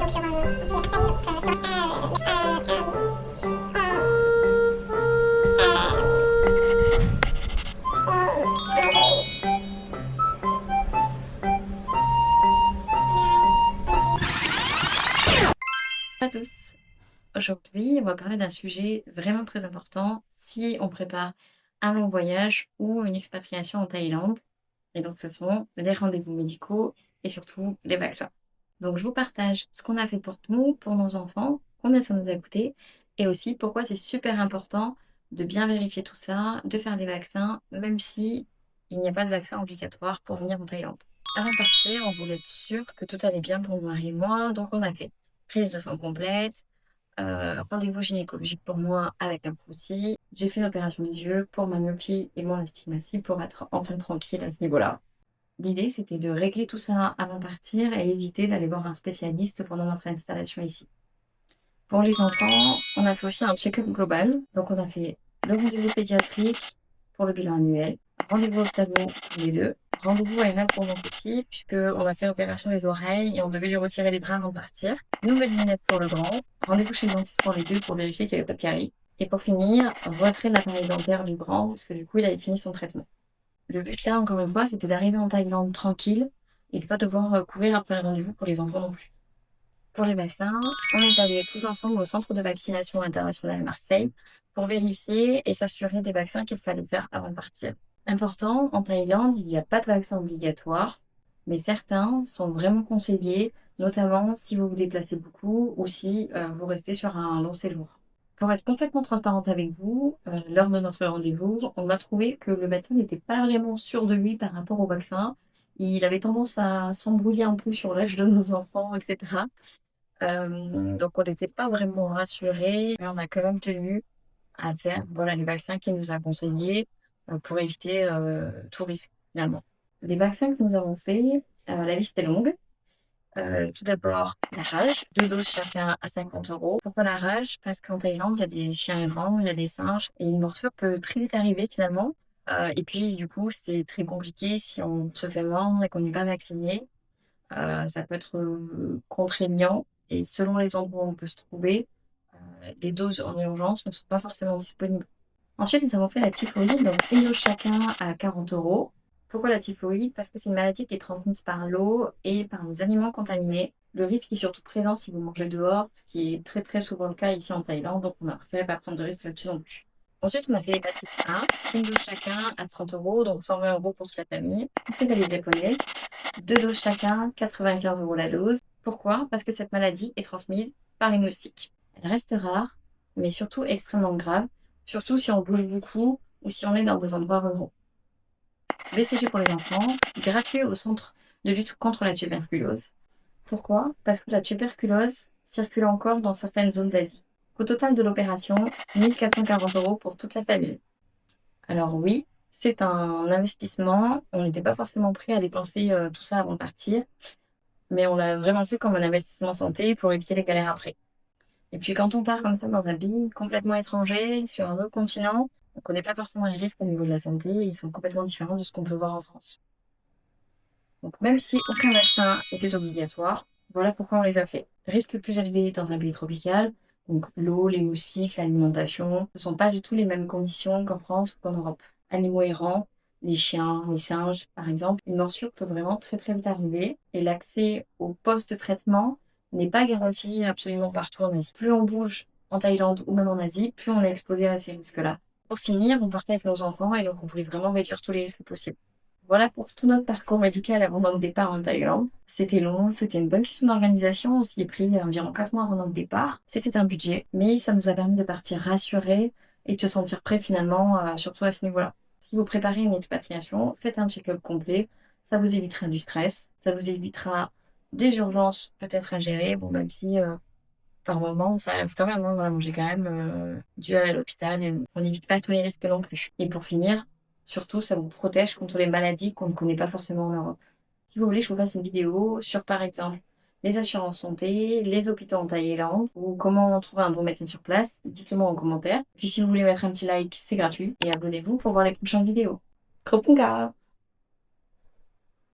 À tous. Aujourd'hui, on va parler d'un sujet vraiment très important si on prépare un long voyage ou une expatriation en Thaïlande. Et donc, ce sont les rendez-vous médicaux et surtout les vaccins. Donc, je vous partage ce qu'on a fait pour nous, pour nos enfants, combien ça nous a coûté et aussi pourquoi c'est super important de bien vérifier tout ça, de faire les vaccins, même si il n'y a pas de vaccin obligatoire pour venir en Thaïlande. Avant de partir, on voulait être sûr que tout allait bien pour mon mari et moi, donc on a fait prise de sang complète, rendez-vous gynécologique pour moi avec un prout. J'ai fait une opération des yeux pour ma myopie et mon astigmatie pour être enfin tranquille à ce niveau-là. L'idée, c'était de régler tout ça avant de partir et éviter d'aller voir un spécialiste pendant notre installation ici. Pour les enfants, on a fait aussi un check-up global. Donc, on a fait le rendez-vous pédiatrique pour le bilan annuel, rendez-vous ophtalmo pour les deux, rendez-vous AML pour mon petit, puisqu'on a fait l'opération des oreilles et on devait lui retirer les draps avant de partir. Nouvelles lunettes pour le grand, rendez-vous chez le dentiste pour les deux pour vérifier qu'il n'y avait pas de caries. Et pour finir, retrait de l'appareil dentaire du grand, parce que du coup, il avait fini son traitement. Le but là, encore une fois, c'était d'arriver en Thaïlande tranquille et de pas devoir courir après le rendez-vous pour les enfants non plus. Pour les vaccins, on est allés tous ensemble au centre de vaccination international Marseille pour vérifier et s'assurer des vaccins qu'il fallait faire avant de partir. Important, en Thaïlande, il n'y a pas de vaccin obligatoire, mais certains sont vraiment conseillés, notamment si vous vous déplacez beaucoup ou si vous restez sur un long séjour. Pour être complètement transparente avec vous, lors de notre rendez-vous, on a trouvé que le médecin n'était pas vraiment sûr de lui par rapport au vaccin. Il avait tendance à s'embrouiller un peu sur l'âge de nos enfants, etc. Donc on n'était pas vraiment rassurés, mais on a quand même tenu à faire voilà, les vaccins qu'il nous a conseillés pour éviter tout risque finalement. Les vaccins que nous avons faits, la liste est longue. Tout d'abord, la rage, 2 doses chacun à 50 €. Pourquoi la rage? Parce qu'en Thaïlande, il y a des chiens errants, il y a des singes, et une morsure peut très vite arriver finalement. Et puis du coup, c'est très compliqué si on se fait mordre et qu'on n'est pas vacciné. Ça peut être contraignant et selon les endroits où on peut se trouver, les doses en urgence ne sont pas forcément disponibles. Ensuite, nous avons fait la typhoïde, donc une dose chacun à 40 €. Pourquoi la typhoïde? Parce que c'est une maladie qui est transmise par l'eau et par les aliments contaminés. Le risque est surtout présent si vous mangez dehors, ce qui est très très souvent le cas ici en Thaïlande, donc on a préféré pas prendre de risque là-dessus non plus. Ensuite, on a fait l'hépatite A, une dose chacun à 30 €, donc 120 € pour toute la famille. C'est la grippe japonaise, 2 doses chacun, 95 € la dose. Pourquoi? Parce que cette maladie est transmise par les moustiques. Elle reste rare, mais surtout extrêmement grave, surtout si on bouge beaucoup ou si on est dans des endroits ruraux. BCG pour les enfants, gratuit au centre de lutte contre la tuberculose. Pourquoi? Parce que la tuberculose circule encore dans certaines zones d'Asie. Au total de l'opération, 1440 € pour toute la famille. Alors oui, c'est un investissement. On n'était pas forcément prêt à dépenser tout ça avant de partir, mais on l'a vraiment fait comme un investissement santé pour éviter les galères après. Et puis quand on part comme ça dans un pays complètement étranger, sur un autre continent, on ne connaît pas forcément les risques au niveau de la santé, ils sont complètement différents de ce qu'on peut voir en France. Donc même si aucun vaccin était obligatoire, voilà pourquoi on les a fait. Risque plus élevé dans un pays tropical, donc l'eau, les moustiques, l'alimentation, ce ne sont pas du tout les mêmes conditions qu'en France ou qu'en Europe. Animaux errants, les chiens, les singes, par exemple, une morsure peut vraiment très très vite arriver et l'accès au poste de traitement n'est pas garanti absolument partout en Asie. Plus on bouge en Thaïlande ou même en Asie, plus on est exposé à ces risques-là. Pour finir, on partait avec nos enfants et donc on voulait vraiment réduire tous les risques possibles. Voilà pour tout notre parcours médical avant notre départ en Thaïlande. C'était long, c'était une bonne question d'organisation. On s'y est pris environ 4 mois avant notre départ. C'était un budget, mais ça nous a permis de partir rassurés et de se sentir prêts finalement, surtout à ce niveau-là. Si vous préparez une expatriation, faites un check-up complet. Ça vous évitera du stress, ça vous évitera des urgences peut-être à gérer. Bon, même si par moment, ça arrive quand même. Hein. Voilà, moi, j'ai quand même dû aller à l'hôpital et on n'évite pas tous les risques non plus. Et pour finir, surtout, ça vous protège contre les maladies qu'on ne connaît pas forcément en Europe. Si vous voulez, je vous fasse une vidéo sur, par exemple, les assurances santé, les hôpitaux en Thaïlande ou comment trouver un bon médecin sur place. Dites-le moi en commentaire. Puis si vous voulez mettre un petit like, c'est gratuit. Et abonnez-vous pour voir les prochaines vidéos. Kropunga!